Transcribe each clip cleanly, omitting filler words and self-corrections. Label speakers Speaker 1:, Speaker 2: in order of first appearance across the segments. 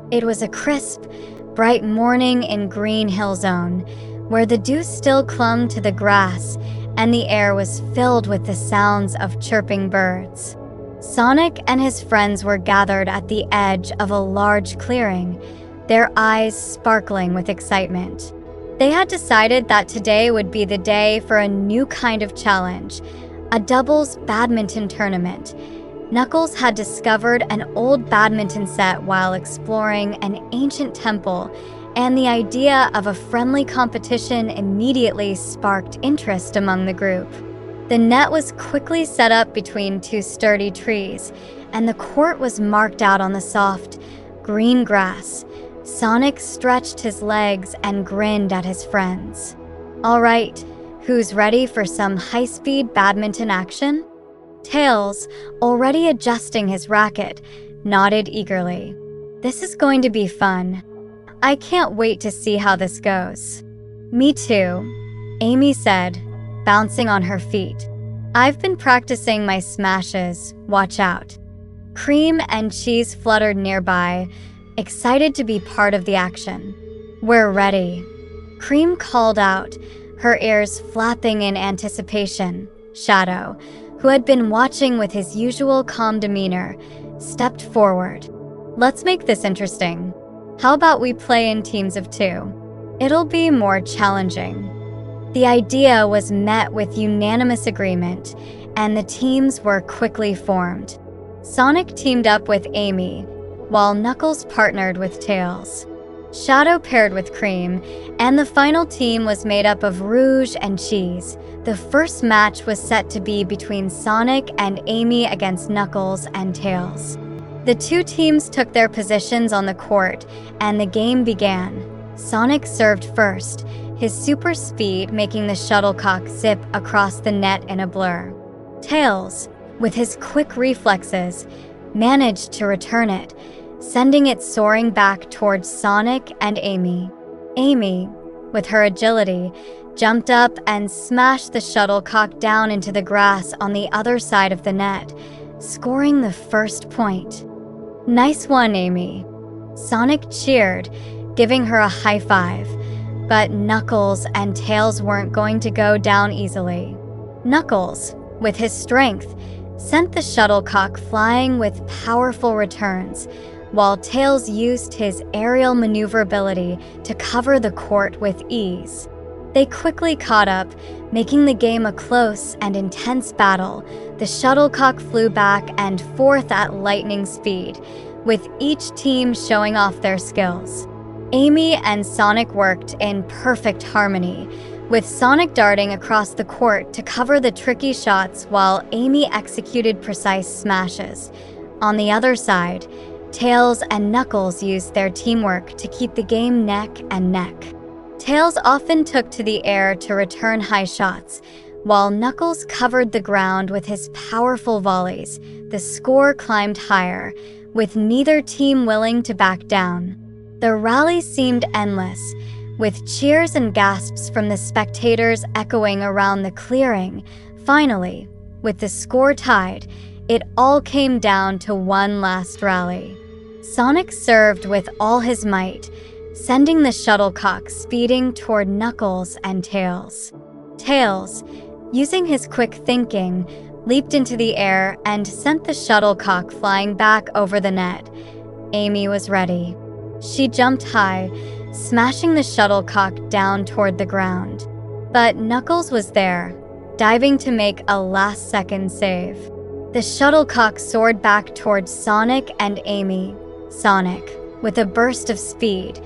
Speaker 1: It was a crisp, bright morning in Green Hill Zone, where the dew still clung to the grass and the air was filled with the sounds of chirping birds. Sonic and his friends were gathered at the edge of a large clearing, their eyes sparkling with excitement. They had decided that today would be the day for a new kind of challenge, a doubles badminton tournament. Knuckles had discovered an old badminton set while exploring an ancient temple, and the idea of a friendly competition immediately sparked interest among the group. The net was quickly set up between two sturdy trees, and the court was marked out on the soft, green grass. Sonic stretched his legs and grinned at his friends. "All right, who's ready for some high-speed badminton action?" Tails, already adjusting his racket, nodded eagerly. "This is going to be fun. I can't wait to see how this goes." "Me too," Amy said, bouncing on her feet. "I've been practicing my smashes, watch out." Cream and Cheese fluttered nearby, excited to be part of the action. "We're ready," Cream called out, her ears flapping in anticipation. Shadow, who had been watching with his usual calm demeanor, stepped forward. "Let's make this interesting. How about we play in teams of 2? It'll be more challenging." The idea was met with unanimous agreement, and the teams were quickly formed. Sonic teamed up with Amy, while Knuckles partnered with Tails. Shadow paired with Cream, and the final team was made up of Rouge and Cheese. The first match was set to be between Sonic and Amy against Knuckles and Tails. The two teams took their positions on the court, and the game began. Sonic served first, his super speed making the shuttlecock zip across the net in a blur. Tails, with his quick reflexes, managed to return it, sending it soaring back towards Sonic and Amy. Amy, with her agility, jumped up and smashed the shuttlecock down into the grass on the other side of the net, scoring the first point. "Nice one, Amy." Sonic cheered, giving her a high five, but Knuckles and Tails weren't going to go down easily. Knuckles, with his strength, sent the shuttlecock flying with powerful returns, while Tails used his aerial maneuverability to cover the court with ease. They quickly caught up, making the game a close and intense battle. The shuttlecock flew back and forth at lightning speed, with each team showing off their skills. Amy and Sonic worked in perfect harmony, with Sonic darting across the court to cover the tricky shots while Amy executed precise smashes. On the other side, Tails and Knuckles used their teamwork to keep the game neck and neck. Tails often took to the air to return high shots, while Knuckles covered the ground with his powerful volleys. The score climbed higher, with neither team willing to back down. The rally seemed endless, with cheers and gasps from the spectators echoing around the clearing. Finally, with the score tied, it all came down to one last rally. Sonic served with all his might, sending the shuttlecock speeding toward Knuckles and Tails. Tails, using his quick thinking, leaped into the air and sent the shuttlecock flying back over the net. Amy was ready. She jumped high, smashing the shuttlecock down toward the ground. But Knuckles was there, diving to make a last-second save. The shuttlecock soared back towards Sonic and Amy. Sonic, with a burst of speed,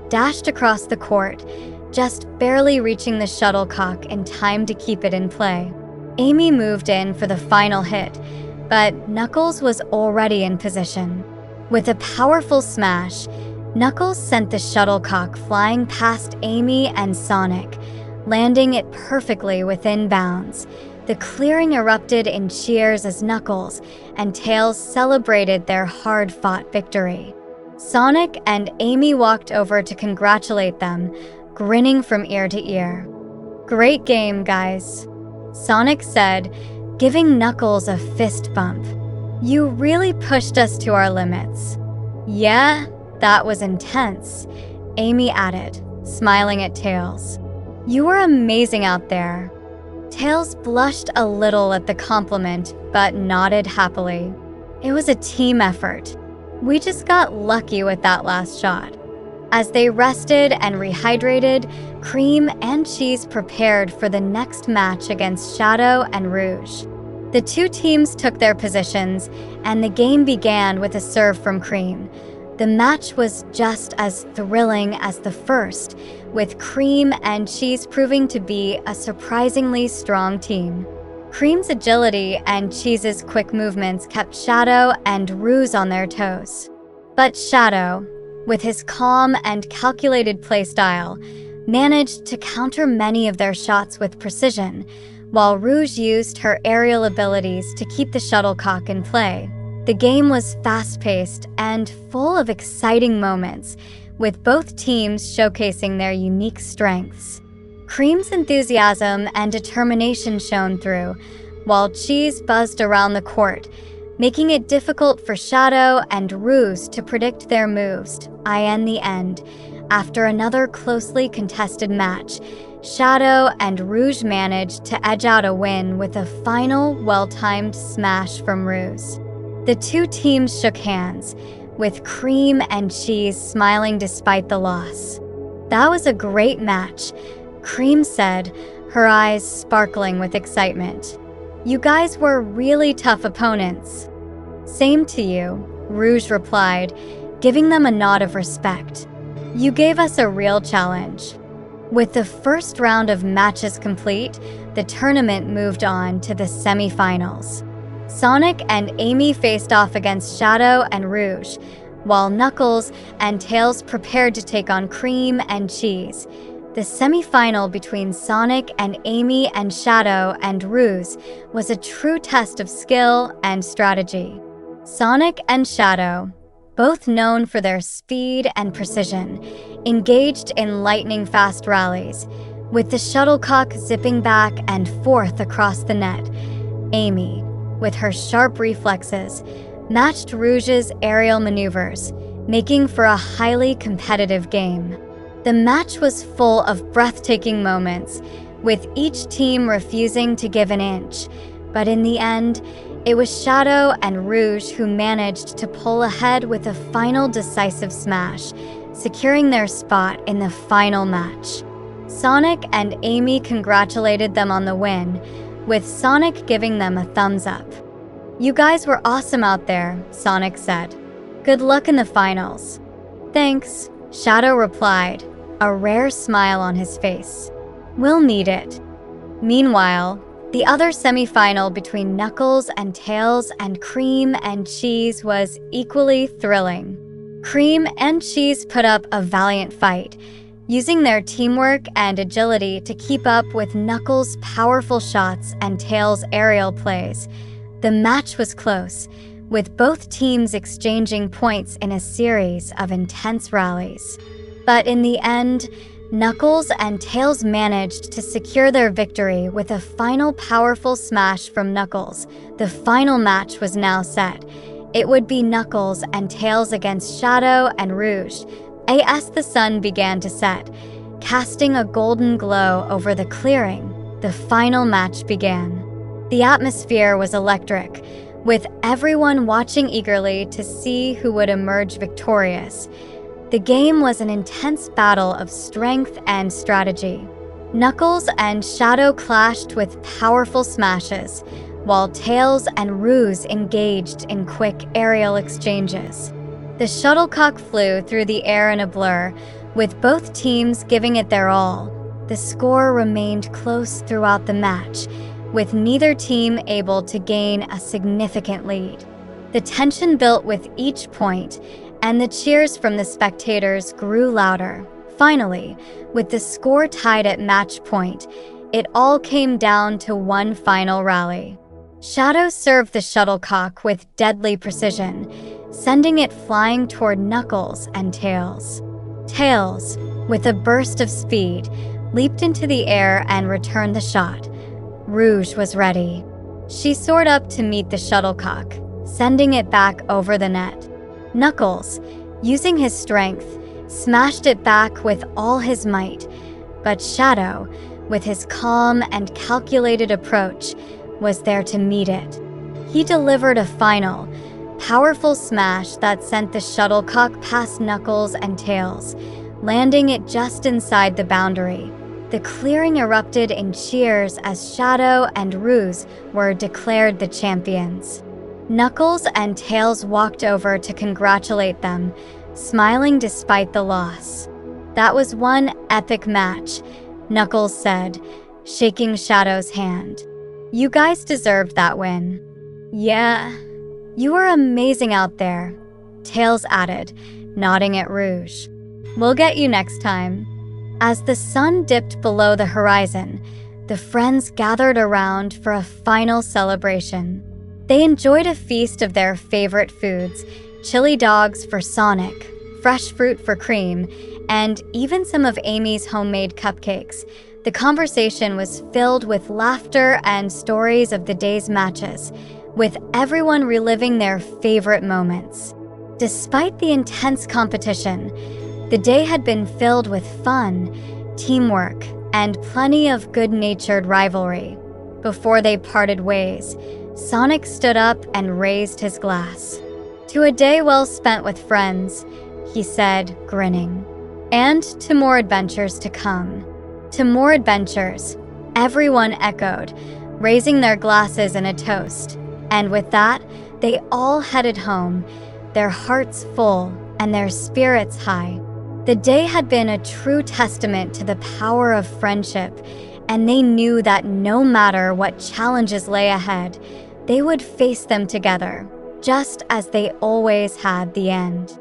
Speaker 1: dashed across the court, just barely reaching the shuttlecock in time to keep it in play. Amy moved in for the final hit, but Knuckles was already in position. With a powerful smash, Knuckles sent the shuttlecock flying past Amy and Sonic, landing it perfectly within bounds. The clearing erupted in cheers as Knuckles and Tails celebrated their hard-fought victory. Sonic and Amy walked over to congratulate them, grinning from ear to ear. "Great game, guys," Sonic said, giving Knuckles a fist bump. "You really pushed us to our limits." "Yeah, That was intense, Amy added, smiling at Tails. You were amazing out there. Tails blushed a little at the compliment, but nodded happily. It was a team effort. We just got lucky with that last shot. As they rested and rehydrated, Cream and Cheese prepared for the next match against Shadow and Rouge. The two teams took their positions, and the game began with a serve from Cream. The match was just as thrilling as the first, with Cream and Cheese proving to be a surprisingly strong team. Cream's agility and Cheese's quick movements kept Shadow and Rouge on their toes. But Shadow, with his calm and calculated playstyle, managed to counter many of their shots with precision, while Rouge used her aerial abilities to keep the shuttlecock in play. The game was fast-paced and full of exciting moments, with both teams showcasing their unique strengths. Cream's enthusiasm and determination shone through, while Cheese buzzed around the court, making it difficult for Shadow and Rouge to predict their moves. In the end, after another closely contested match, Shadow and Rouge managed to edge out a win with a final, well-timed smash from Rouge. The two teams shook hands, with Cream and Cheese smiling despite the loss. That was a great match, Cream said, her eyes sparkling with excitement. You guys were really tough opponents. Same to you, Rouge replied, giving them a nod of respect. You gave us a real challenge. With the first round of matches complete, the tournament moved on to the semifinals. Sonic and Amy faced off against Shadow and Rouge, while Knuckles and Tails prepared to take on Cream and Cheese. The semifinal between Sonic and Amy and Shadow and Rouge was a true test of skill and strategy. Sonic and Shadow, both known for their speed and precision, engaged in lightning-fast rallies, with the shuttlecock zipping back and forth across the net. Amy, with her sharp reflexes, matched Rouge's aerial maneuvers, making for a highly competitive game. The match was full of breathtaking moments, with each team refusing to give an inch, but in the end, it was Shadow and Rouge who managed to pull ahead with a final decisive smash, securing their spot in the final match. Sonic and Amy congratulated them on the win, with Sonic giving them a thumbs up. You guys were awesome out there, Sonic said. Good luck in the finals. Thanks, Shadow replied, a rare smile on his face. We'll need it. Meanwhile, the other semifinal between Knuckles and Tails and Cream and Cheese was equally thrilling. Cream and Cheese put up a valiant fight, using their teamwork and agility to keep up with Knuckles' powerful shots and Tails' aerial plays. The match was close, with both teams exchanging points in a series of intense rallies. But in the end, Knuckles and Tails managed to secure their victory with a final powerful smash from Knuckles. The final match was now set. It would be Knuckles and Tails against Shadow and Rouge. As the sun began to set, casting a golden glow over the clearing, the final match began. The atmosphere was electric, with everyone watching eagerly to see who would emerge victorious. The game was an intense battle of strength and strategy. Knuckles and Shadow clashed with powerful smashes, while Tails and Rouge engaged in quick aerial exchanges. The shuttlecock flew through the air in a blur, with both teams giving it their all. The score remained close throughout the match, with neither team able to gain a significant lead. The tension built with each point, and the cheers from the spectators grew louder. Finally, with the score tied at match point, it all came down to one final rally. Shadow served the shuttlecock with deadly precision, sending it flying toward Knuckles and Tails. Tails, with a burst of speed, leaped into the air and returned the shot. Rouge was ready. She soared up to meet the shuttlecock, sending it back over the net. Knuckles, using his strength, smashed it back with all his might. But Shadow, with his calm and calculated approach, was there to meet it. He delivered a final, powerful smash that sent the shuttlecock past Knuckles and Tails, landing it just inside the boundary. The clearing erupted in cheers as Shadow and Ruse were declared the champions. Knuckles and Tails walked over to congratulate them, smiling despite the loss. "That was one epic match," Knuckles said, shaking Shadow's hand. "You guys deserved that win." "Yeah, you were amazing out there," Tails added, nodding at Rouge. "We'll get you next time." As the sun dipped below the horizon, the friends gathered around for a final celebration. They enjoyed a feast of their favorite foods, chili dogs for Sonic, fresh fruit for Cream, and even some of Amy's homemade cupcakes. The conversation was filled with laughter and stories of the day's matches, with everyone reliving their favorite moments. Despite the intense competition, the day had been filled with fun, teamwork, and plenty of good-natured rivalry. Before they parted ways, Sonic stood up and raised his glass. "To a day well spent with friends," he said, grinning. "And to more adventures to come." "To more adventures," everyone echoed, raising their glasses in a toast. And with that, they all headed home, their hearts full and their spirits high. The day had been a true testament to the power of friendship, and they knew that no matter what challenges lay ahead, they would face them together, just as they always had. The end.